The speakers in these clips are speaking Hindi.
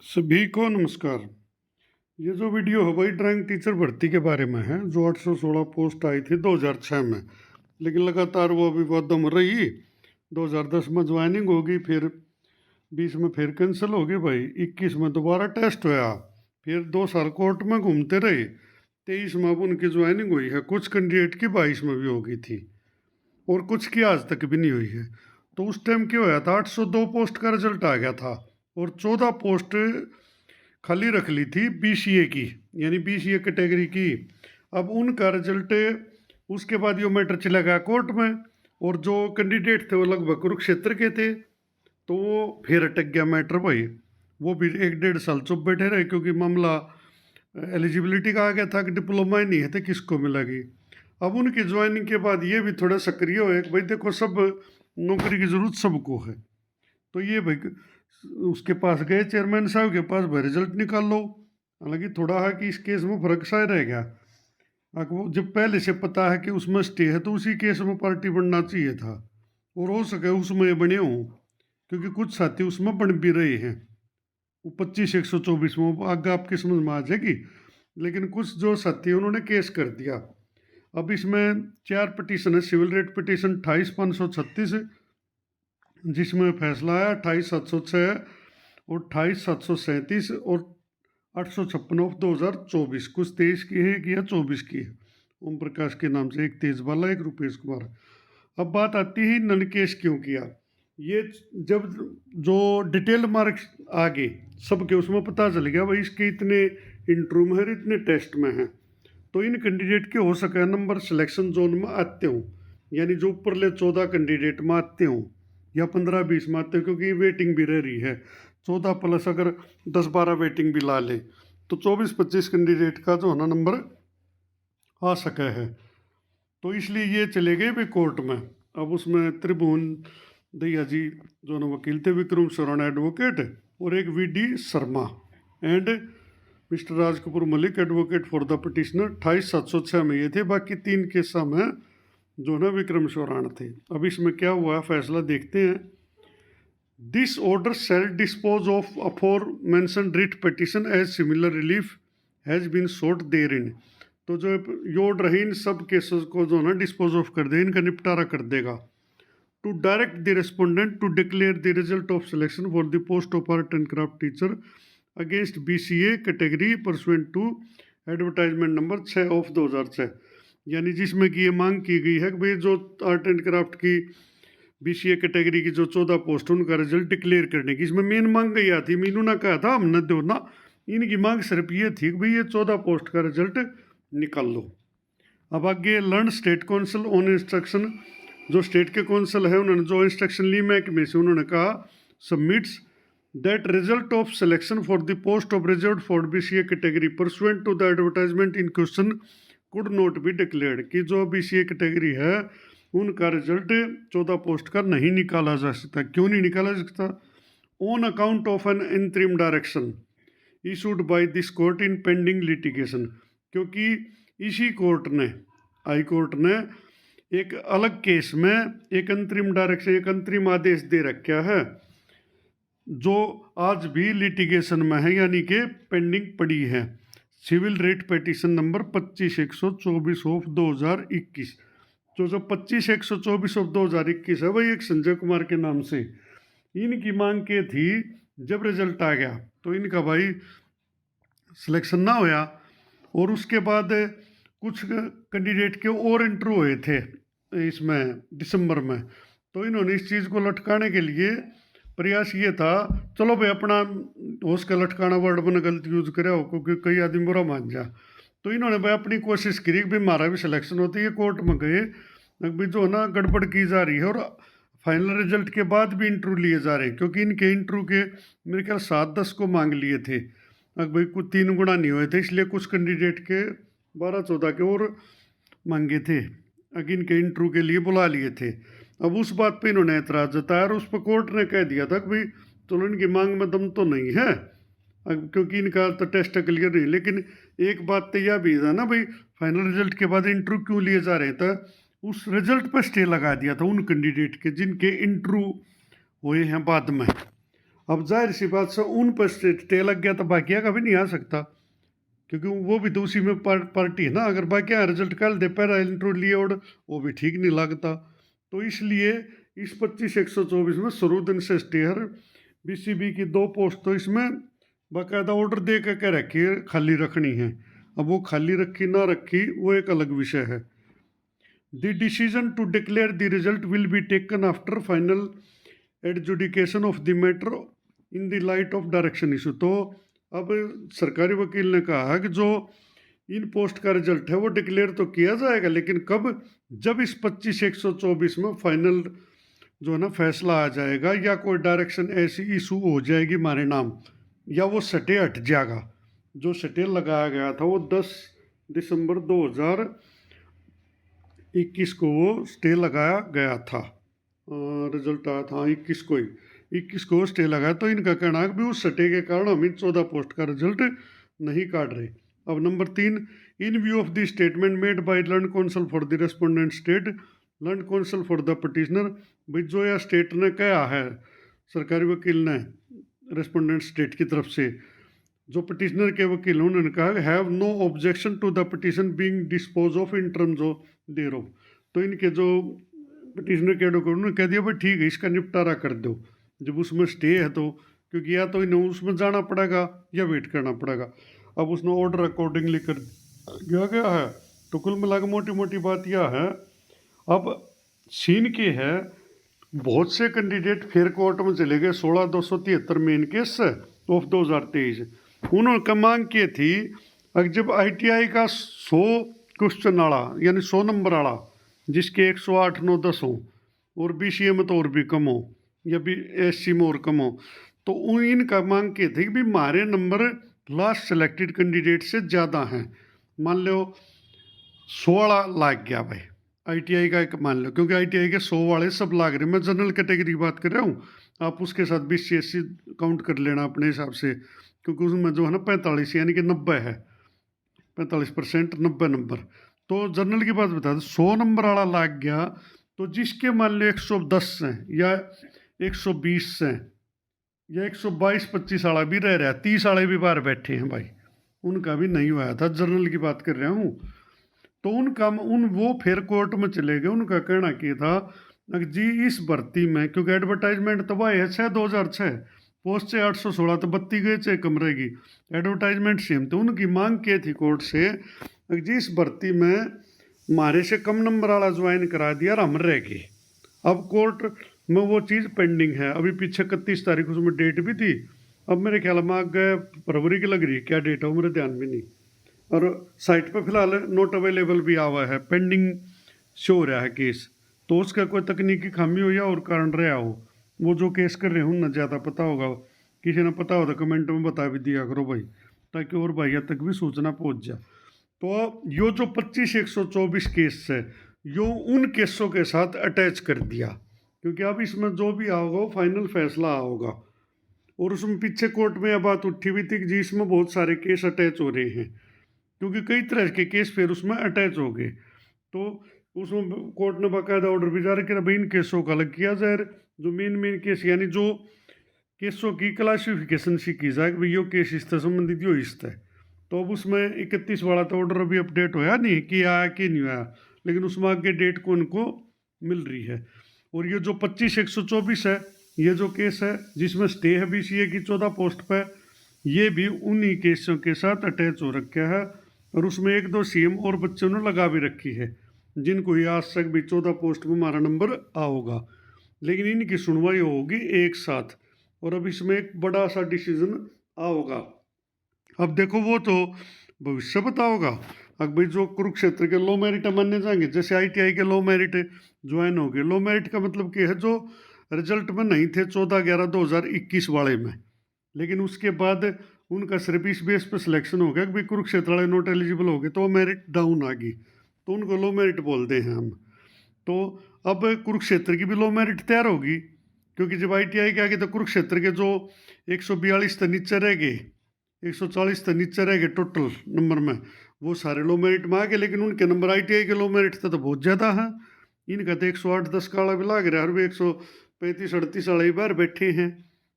सभी को नमस्कार। ये जो वीडियो है भाई ड्राइंग टीचर भर्ती के बारे में है, जो 816 पोस्ट आई थी 2006 में, लेकिन लगातार वो अभी बहुत दम रही। 2010 में ज्वाइनिंग होगी, फिर 20 में फिर कैंसिल होगी भाई। 21 में दोबारा टेस्ट हुआ, फिर 2 साल कोर्ट में घूमते रहे। 23 में अब उनकी ज्वाइनिंग हुई है। कुछ कैंडिडेट की 22 में भी हो गई थी और कुछ की आज तक भी नहीं हुई है। तो उस टाइम क्या होया था, 802 पोस्ट का रिजल्ट आ गया था और 14 पोस्ट खाली रख ली थी बीसीए की, यानी बीसीए कैटेगरी की। अब उनका रिजल्ट उसके बाद यो मैटर चला गया कोर्ट में, और जो कैंडिडेट थे वो लगभग कुरुक्षेत्र के थे, तो वो फिर अटक गया मैटर भाई। वो भी 1-1.5 साल चुप बैठे रहे, क्योंकि मामला एलिजिबिलिटी का आ गया था कि डिप्लोमा ही नहीं है तो किसको मिलेगी। अब उनकी ज्वाइनिंग के बाद ये भी थोड़ा सक्रिय हो कि भाई देखो, सब नौकरी की ज़रूरत सबको है। तो ये भाई उसके पास गए, चेयरमैन साहब के पास, भाई रिजल्ट निकाल लो। हालांकि थोड़ा है कि इस केस में फर्क सा रह गया। वो जब पहले से पता है कि उसमें स्टे है तो उसी केस में पार्टी बनना चाहिए था, और हो सके उसमें बने हों, क्योंकि कुछ साथी उसमें बन भी रहे हैं। वो 25/124 में आगे आपकी समझ में आ जाएगी। लेकिन कुछ जो साथी उन्होंने केस कर दिया। अब इसमें 4 पिटीशन है। सिविल रेट पिटीशन 28,536, जिसमें फैसला आया 28,706 और 28,737 और 856 ऑफ 2024। कुछ 23 की है या 24 की है। ओम प्रकाश के नाम से एक तेजबाला, एक रुपेश कुमार। अब बात आती है नन केस क्यों किया। ये जब जो डिटेल मार्क्स आ गए सबके, उसमें पता चल गया भाई इसके इतने इंटरव्यू में है, इतने टेस्ट में हैं, तो इन कैंडिडेट के हो सके नंबर सिलेक्शन जोन में आते हों, यानी जो ऊपरले 14 कैंडिडेट में आते हों या 15-20 में आते हो, क्योंकि वेटिंग भी रह रही है। 14 प्लस अगर 10-12 वेटिंग भी ला ले तो 24-25 कैंडिडेट का जो है ना नंबर आ सका है। तो इसलिए ये चले गए भी कोर्ट में। अब उसमें त्रिभुवन दैया जी जो ना वकील थे, विक्रम शरण एडवोकेट, और एक VD Sharma and mister Raj Kapoor Malik advocate for the petitioner. 28,706 में ये थे। बाकी 3 केसा में जो ना विक्रम शरण थे। अब इसमें क्या हुआ फैसला देखते हैं। This order shall dispose of afore mention writ petition as similar relief has been sought therein. तो जो ये ऑर्डर है इन सब केसेस को जो ना डिस्पोज ऑफ कर दे, इनका निपटारा कर देगा। To direct the respondent to declare the result of selection for the post of art and craft teacher against BCA category pursuant to advertisement number 6 of 2006। यानी जिसमें कि ये मांग की गई है कि भाई जो आर्ट एंड क्राफ्ट की बीसीए कैटेगरी की जो 14 पोस्ट उनका रिजल्ट डिक्लेयर करने की, इसमें मेन मांग गई थी। मीनू ने कहा था हमने दो ना, इनकी मांग सिर्फ ये थी कि भाई ये 14 पोस्ट का रिजल्ट निकाल लो। अब आगे learn state council on instruction. जो स्टेट के काउंसिल है उन्होंने जो इंस्ट्रक्शन ली महकमे से, उन्होंने कहा submits that result of selection for the post of reserve for BCA category pursuant to the advertisement in question could not be declared. कि जो बीसीए कैटेगरी है उनका रिजल्ट 14 पोस्ट का नहीं निकाला जा सकता। क्यों नहीं निकाला जा सकता? On account of N interim direction issued by this court in pending litigation. क्योंकि इसी कोर्ट ने, हाई कोर्ट ने एक अलग केस में एक अंतरिम डायरेक्शन, एक अंतरिम आदेश दे रखा है, जो आज भी लिटिगेशन में है, यानी कि पेंडिंग पड़ी है। Civil writ petition number 25/124 of 2021। जो 25/124 ऑफ 2021 है वही एक संजय कुमार के नाम से। इनकी मांग के थी जब रिजल्ट आ गया तो इनका भाई सिलेक्शन ना होया, और उसके बाद कुछ कैंडिडेट के और इंटरव्यू हुए थे इसमें दिसंबर में। तो इन्होंने इस चीज़ को लटकाने के लिए प्रयास ये था, चलो भाई अपना होश का लटकाना वर्ड मैंने गलत यूज़ करा हो, क्योंकि कई आदमी बुरा मान जा। तो इन्होंने भाई अपनी कोशिश करी कि हमारा भी सिलेक्शन होती है। कोर्ट में गए, अभी जो है ना गड़बड़ की जा रही है, और फाइनल रिजल्ट के बाद भी इंटरव्यू लिए जा रहे हैं, क्योंकि इनके इंटरव्यू के मेरे ख्याल 7-10 को मांग लिए थे। अब भाई कुछ 3 गुना नहीं हुए थे, इसलिए कुछ कैंडिडेट के 12-14 के और मांगे थे, अगर इनके इंटरव्यू के लिए बुला लिए थे। अब उस बात पे इन्होंने एतराज़ जताया, और उस पर कोर्ट ने कह दिया था कि भाई चलो इनकी मांग में दम तो नहीं है, क्योंकि इनका तो टेस्ट क्लियर नहीं। लेकिन एक बात तो यह भी था ना भाई, फाइनल रिजल्ट के बाद इंटरव्यू क्यों लिए जा रहे थे? उस रिजल्ट पर स्टे लगा दिया था उन कैंडिडेट के जिनके इंटरव्यू हुए हैं बाद में। अब जाहिर सी बात से उन पर स्टे लग गया तो बाकिया का भी नहीं आ सकता, क्योंकि वो भी तो उसी में पार्टी है ना। अगर बाकिया रिजल्ट कल दे पैरा इंट्रो लिए और वो भी ठीक नहीं लगता। तो इसलिए इस 25/124 में शुरू दिन से स्टे है। बीसीबी की 2 पोस्ट तो इसमें बाकायदा ऑर्डर दे के रखी है, खाली रखनी है। अब वो खाली रखी ना रखी वो एक अलग विषय है। The decision to declare the result will be taken after final adjudication of the matter in the light of direction issue. तो अब सरकारी वकील ने कहा है कि जो इन पोस्ट का रिजल्ट है वो डिक्लेयर तो किया जाएगा, लेकिन कब? जब इस 25/124 में फाइनल जो है ना फैसला आ जाएगा, या कोई डायरेक्शन ऐसी इशू हो जाएगी हमारे नाम, या वो सटे हट जाएगा। जो सटे लगाया गया था वो 10 दिसंबर 2021 को वो स्टे लगाया गया था। रिजल्ट आया था 21 को स्टे लगाया। तो इनका कहना है कि भी उस सटे के कारण हम इन 14 पोस्ट का रिजल्ट नहीं काट रहे। अब number 3, in view of the statement made by learn council for the respondent state, learn council for the petitioner. भाई जो यह स्टेट ने कहा है, सरकारी वकील ने रेस्पोंडेंट स्टेट की तरफ से, जो पटिशनर के वकील उन्होंने कहा have no objection to the petition being dispose of in terms of thereof. तो इनके जो पटिशनर के डॉक्टर उन्होंने कह दिया भाई ठीक है इसका निपटारा कर दो जब उसमें स्टे है तो, क्योंकि या तो इन्हें उसमें जाना पड़ेगा या वेट करना पड़ेगा। अब उसने ऑर्डर अकॉर्डिंगली कर गया है। तो कुल मिला के मोटी मोटी बात यह है, अब सीन की है बहुत से कैंडिडेट फिर कोर्ट में चले गए। 16,273 मेन केस ऑफ 2023 उन्होंने का मांग की थी। अगर जब ITI का 100 क्वेश्चन वाला यानी 100 नंबर वाला जिसके 108, 9, 10 हो, और BCA में तो और भी कम हो, या भी SC में और कम हो, तो इनका मांग की थी कि भी हमारे नंबर लास्ट सेलेक्टेड कैंडिडेट से ज़्यादा हैं। मान लो 100 वाला लाग गया भाई ITI का, एक मान लो, क्योंकि ITI के 100 वाले सब लाग रहे, मैं जनरल कैटेगरी की बात कर रहा हूँ। आप उसके साथ BC SC काउंट कर लेना अपने हिसाब से, क्योंकि उसमें जो है ना 45 यानी कि 90 है, 45% 90 नंबर। तो जनरल की बात बता दो 100 नंबर वाला लाग गया, तो जिसके मान लो 110 हैं या 120 हैं या 122-25 वाला भी रह रहा है, 30 वाले भी बाहर बैठे हैं भाई, उनका भी नहीं हुआ था। जनरल की बात कर रहा हूँ। तो वो फिर कोर्ट में चले गए। उनका कहना क्या था जी इस भर्ती में, क्योंकि एडवर्टाइजमेंट तो वही है 2006 पोस्ट से 816 तो बत्ती गए चाहे कम रहेगी, एडवर्टाइजमेंट सेम। तो उनकी मांग की थी कोर्ट से जी इस भर्ती में हमारे से कम नंबर वाला ज्वाइन करा दिया और हम रह गए। अब कोर्ट में वो चीज़ पेंडिंग है। अभी पीछे 31 तारीख उसमें डेट भी थी, अब मेरे ख्याल में आगे फरवरी की लग रही है, क्या डेट है मेरे ध्यान में नहीं। और साइट पर फिलहाल नोट अवेलेबल भी आवा है, पेंडिंग शो हो रहा है केस। तो उसका कोई तकनीकी खामी हो या और कारण रहा हो, वो जो केस कर रहे हो ना ज़्यादा पता होगा, किसी ने पता हो तो कमेंट में बता भी दिया करो भाई, ताकि और भाइयों तक भी सूचना पहुंच जाए। तो यो जो 25/124 केस है यो उन केसों के साथ अटैच कर दिया, क्योंकि अब इसमें जो भी आओगा वो फाइनल फैसला होगा। और उसमें पीछे कोर्ट में यह बात उठी हुई थी कि जी इसमें बहुत सारे केस अटैच हो रहे हैं, क्योंकि कई तरह के केस फिर उसमें अटैच हो गए। तो उसमें कोर्ट ने बाकायदा ऑर्डर भी जारी किया भाई इन केसों का अलग किया जाए, जो मेन केस यानी जो केसों की क्लासिफिकेशन सी की जाए कि भाई यो केस इससे संबंधित यो इससे। तो अब उसमें 31 वाला तो ऑर्डर अभी अपडेट होया नहीं कि आया कि नहीं आया, लेकिन उसमें आगे डेट को उनको मिल रही है। और ये जो 25/124 है ये जो केस है जिसमें स्टे है BCA की 14 पोस्ट पर, ये भी उन्हीं केसों के साथ अटैच हो रखा है। और उसमें 1-2 CM और बच्चों ने लगा भी रखी है, जिनको ये आज तक भी 14 पोस्ट में हमारा नंबर आओगा, लेकिन इनकी सुनवाई होगी एक साथ। और अब इसमें एक बड़ा सा डिसीजन आओगा। अब देखो वो तो भविष्य बताओगा। अब भाई जो कुरुक्षेत्र के लो मेरिट माने जाएंगे, जैसे ITI के लो मेरिट ज्वाइन हो गए। लो मेरिट का मतलब क्या है, जो रिजल्ट में नहीं थे 14/11/2021 वाले में, लेकिन उसके बाद उनका सिर्फ इस बेस पर सिलेक्शन हो गया कि भाई कुरुक्षेत्र वाले नॉट एलिजिबल हो गए, तो वो मेरिट डाउन आ गई, तो उनको लो मेरिट बोलते हैं हम। तो अब कुरुक्षेत्र की भी लो मेरिट तैयार होगी, क्योंकि जब ITI के आगे तो कुरुक्षेत्र के जो 142 तक नीचे रह गए, 140 तक नीचे रह गए टोटल नंबर में, वो सारे लो मेरिट में आ गए। लेकिन उनके नंबर ITI के लो मेरिट तो बहुत ज़्यादा है, इनका तो 108-10 का वाला भी लाग रहा है, और भी 135-38 वाले बाहर बैठे हैं।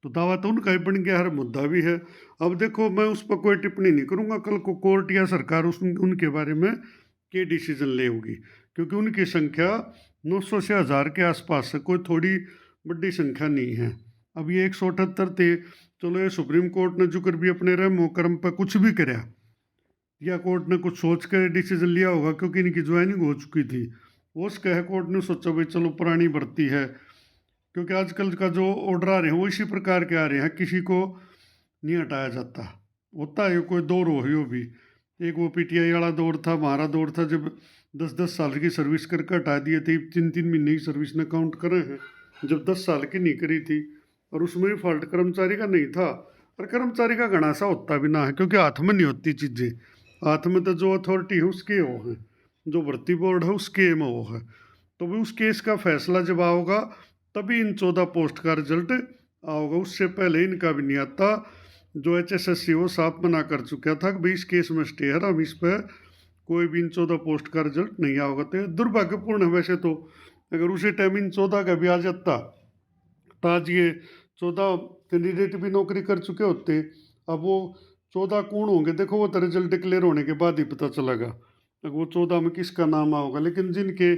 तो दावा तो उनका ही बन गया, हर मुद्दा भी है। अब देखो मैं उस पर कोई टिप्पणी नहीं करूँगा, कल को कोर्ट या सरकार उनके बारे में क्या डिसीजन लेगी, क्योंकि उनकी संख्या 900 से 1000 के आसपास है, कोई थोड़ी बड़ी संख्या नहीं है। अब ये 178 थे, चलो ये सुप्रीम कोर्ट ने जुकर भी अपने रहमो करम पर कुछ भी कराया, या कोर्ट ने कुछ सोच कर डिसीजन लिया होगा, क्योंकि इनकी ज्वाइनिंग हो चुकी थी। उसका है कोर्ट ने सोचा भाई चलो पुरानी भर्ती है, क्योंकि आजकल का जो ऑर्डर आ रहे हैं वो इसी प्रकार के आ रहे हैं, किसी को नहीं हटाया जाता। होता है कोई दौर हो ही भी, एक वो पीटीआई वाला दौर था, हमारा दौर था जब 10-10 साल की सर्विस करके हटा दिए थे, 3-3 महीने की सर्विस ने काउंट करे हैं, जब 10 साल की नहीं करी थी। और उसमें भी फॉल्ट कर्मचारी का नहीं था, और कर्मचारी का घना सा होता भी ना है, क्योंकि हाथ में नहीं होती चीज़ें, हाथ में तो जो अथॉरिटी है उसके वो है, जो भर्ती बोर्ड है उसके में वो है। तो भी उस केस का फैसला जब आओगा तभी इन 14 पोस्ट का रिजल्ट आओगा, उससे पहले इनका भी नहीं आता। जो HSSC वो साफ मना कर चुका था कि भाई इस केस में स्टे है, हम इस पर कोई भी इन 14 पोस्ट का रिजल्ट नहीं आओगा। तो दुर्भाग्यपूर्ण है वैसे तो, अगर उसी टाइम इन 14 का भी आ जाता तो आज ये 14 कैंडिडेट भी नौकरी कर चुके होते। अब वो 14 कौन होंगे, देखो वो तो रिजल्ट डिक्लेयर होने के बाद ही पता चलेगा अगर वो 14 में किसका नाम आओगा। लेकिन जिनके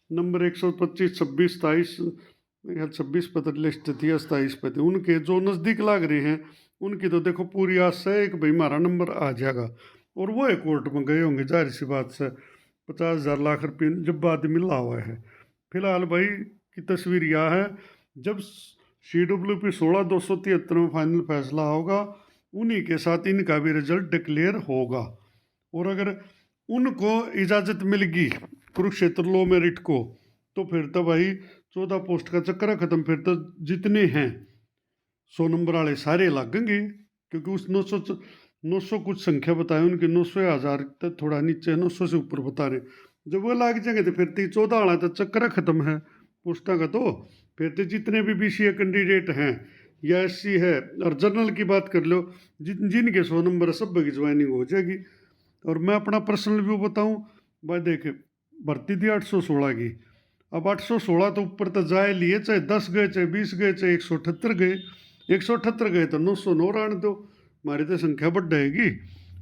नंबर 125, 26, 27, 26 पे तो लिस्ट थी, 27 पे थे, उनके जो नज़दीक लाग रहे हैं उनकी तो देखो पूरी आस है कि भाई हमारा नंबर आ जाएगा। और वो एक कोर्ट में गए होंगे, जाहिर सी बात से 50,000 लाख रुपये जब बाद मिला हुआ है। फिलहाल भाई की तस्वीर यह है, जब CWP 16,273 में फाइनल फैसला होगा उन्हीं के साथ इनका भी रिजल्ट डिक्लेयर होगा। और अगर उनको इजाज़त मिल गई कुरुक्षेत्र लो मेरिट को, तो फिर तो भाई 14 पोस्ट का चक्कर ख़त्म, फिर तो जितने हैं 100 नंबर वाले सारे लगेंगे, क्योंकि उस 900 कुछ संख्या बताए उनके, 900 या 1000 तक थोड़ा नीचे, 900 से ऊपर बता रहे। जब वो लाग जाएंगे तो फिर तो 14 वाला तो चक्कर ख़त्म है पोस्टा का। तो फिर तो जितने भी BCA कैंडिडेट हैं या SC है, और जनरल की बात कर लो, जिनके 100 नंबर सब की ज्वाइनिंग हो जाएगी। और मैं अपना पर्सनल व्यू बताऊं भाई, देखे भर्ती थी 816 की, अब 816 तो ऊपर तो जाए लिए, चाहे 10 गए, चाहे 20 गए, चाहे 178 गए, 178 गए तो 909 आने दो, हमारी तो संख्या बढ़ जाएगी।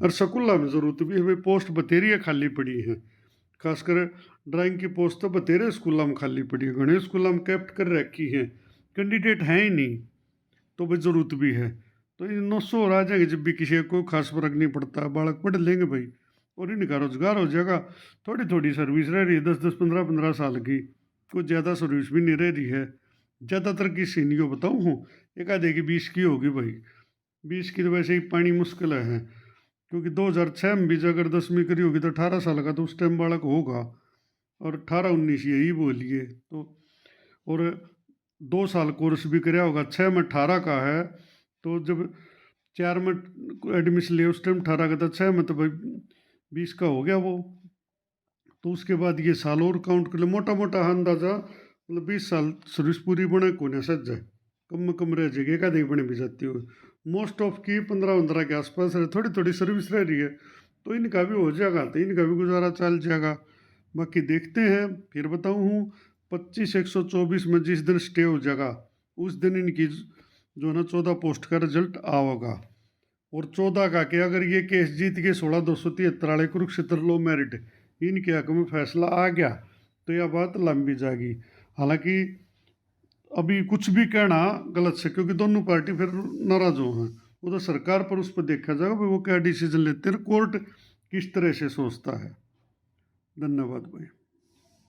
और स्कूल में ज़रूरत भी है, पोस्ट बतेरी खाली पड़ी है, खासकर ड्राइंग की पोस्ट तो बतेरे स्कूलों में खाली पड़ी है, घने स्कूलों में कैप्ट कर रखी है, कैंडिडेट हैं ही नहीं, तो भाई ज़रूरत भी है। तो ये 900 और आ जाएंगे, जब भी किसी को कोई खास फर्क नहीं पड़ता, बालक पढ़ लेंगे भाई, और इनका रोजगार हो जाएगा। थोड़ी थोड़ी सर्विस रह रही है, 10-10, 15-15 साल की, कुछ ज़्यादा सर्विस भी नहीं रह रही है। ज़्यादातर की सीनियो बताऊँ हूँ, एक आधे की 20 की होगी भाई, 20 की तो वैसे ही पानी मुश्किल है, क्योंकि 2006 में भी अगर 10वीं करी होगी तो 18 साल का तो उस टाइम बालक होगा, और 18-19 यही बोलिए तो। और 2 साल कोर्स भी कराया होगा, 6 में 18 का है, तो जब 4 में एडमिशन लिया उस टाइम 18 का था, 6 में तो भाई 20 का हो गया वो। तो उसके बाद ये साल और काउंट कर ले, मोटा मोटा अंदाजा मतलब 20 साल सर्विस पूरी बने को नहीं सज जाए, कम में कम रह जाएगी, एक आधे बने भी जाती हो, मोस्ट ऑफ की 15-15 के आसपास रहे, थोड़ी थोड़ी सर्विस रह रही है, तो इनका भी हो जाएगा, तो इनका भी गुजारा चल जाएगा। बाकी देखते हैं, फिर बताऊँ हूँ 25/124 में जिस दिन स्टे हो जाएगा उस दिन इनकी जो ना 14 पोस्ट का रिजल्ट आएगा। और 14 का कि अगर ये केस जीत के 16,273 वाले कुरुक्षेत्र लो मेरिट इनके हक में फैसला आ गया तो यह बात लंबी जाएगी। हालांकि अभी कुछ भी कहना गलत है, क्योंकि दोनों पार्टी फिर नाराज हो हैं, वो तो सरकार पर उस पर देखा जाएगा भाई वो क्या डिसीजन लेते हैं, कोर्ट किस तरह से सोचता है। धन्यवाद भाई।